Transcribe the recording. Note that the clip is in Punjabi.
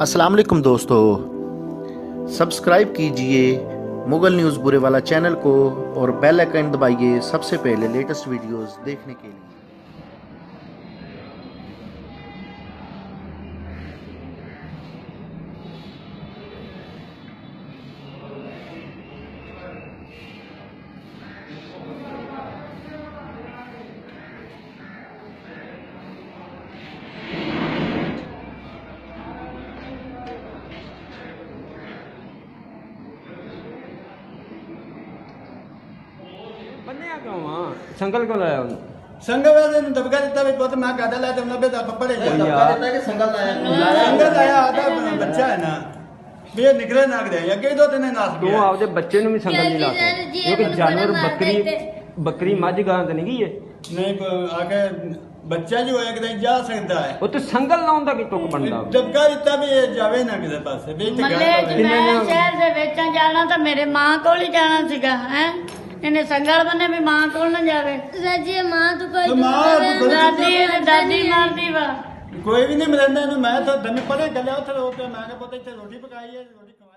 अस्सलाम वालेकुम दोस्तों, सब्सक्राइब कीजिए मुगल न्यूज़ बुरेवाला चैनल को और बेल आइकन दबाइए सबसे पहले लेटेस्ट वीडियोस देखने के लिए। ਬੰਨਿਆ ਕਿਉਂ ਆ ਸੰਗਲ ਕਿਉਂ ਲਾਇਆ ਉਹਨੂੰ ਸੰਗਲ ਵਾਲੇ ਨੂੰ ਦਬਕਾ ਦਿੱਤਾ ਵੀ ਪੁੱਤ ਮੈਂ ਕਾਦਾ ਲਾਇਆ ਤੇ ਉਹਨਾਂ ਬੇ ਪੱਪੜੇ दबका देता है कि संगल लाया ਸੰਗਲ ਆਇਆ ਆਦਾ ਬੱਚਾ ਹੈ ਨਾ ਵੀ ਇਹ ਨਿਕਲੇ ਨਾ ਕਰੇ ਅੱਗੇ ਦੋ ਤਿੰਨ ਨਸ ਤੂੰ ਗਿਆ ਆਪਦੇ ਬੱਚੇ ਨੂੰ ਵੀ ਸੰਗਲ ਨਹੀਂ ਲਾ ਸਕਦਾ ਕਿਉਂਕਿ ਜਾਨਵਰ ਬੱਕਰੀ ਮੱਝ ਗਾਂ ਤੇ ਨਹੀਂ ਗਈ ਇਹ ਨਹੀਂ ਆ ਕੇ ਬੱਚਾ ਜੋ ਹੋਇਆ ਕਿਤੇ ਜਾ ਸਕਦਾ ਹੈ ਉਹ ਤੇ ਸੰਗਲ ਲਾਉਣ ਦਾ ਕੀ ਤੁਕ ਬਣਦਾ ਦਬਕਾ ਦਿੱਤਾ ਵੀ ਇਹ ਜਾਵੇ ਨਾ ਕਿਸੇ ਪਾਸੇ ਵੀ ਇੱਥੇ ਮੱਲੇ ਗੱਲ ਚ ਹੋਵੇ। ਮੈਂ ਸ਼ਹਿਰ ਦੇ ਵਿੱਚ ਜਾਣਾ ਤਾਂ ਮੇਰੇ ਮਾਂ ਕੋਲ ਹੀ ਜਾਣਾ ਸੀਗਾ ਹੈ ਇਹਨੇ ਸੰਗਲ ਬੰਨੇ ਵੀ ਮਾਂ ਕੋਲ ਨਾ ਜਾਵੇ ਰਾਜੀ ਮਾਂ ਤੂੰ ਕੋਈ ਤੂੰ ਮਾਂ ਤੂੰ ਕੋਈ ਦਾਦੀ ਮਾਰਦੀ ਵਾ ਕੋਈ ਵੀ ਨਹੀਂ ਮਿਲਦਾ ਇਹਨੂੰ ਮੈਂ ਤਾਂ ਦਮੇ ਪਰੇ ਗੱਲਿਆ ਉੱਥੇ ਰੋ ਕੇ ਮੈਂ ਕਿਹਾ ਪੁੱਤ ਇੱਥੇ ਰੋਟੀ ਪਕਾਈ ਹੈ ਰੋਟੀ ਖਵਾ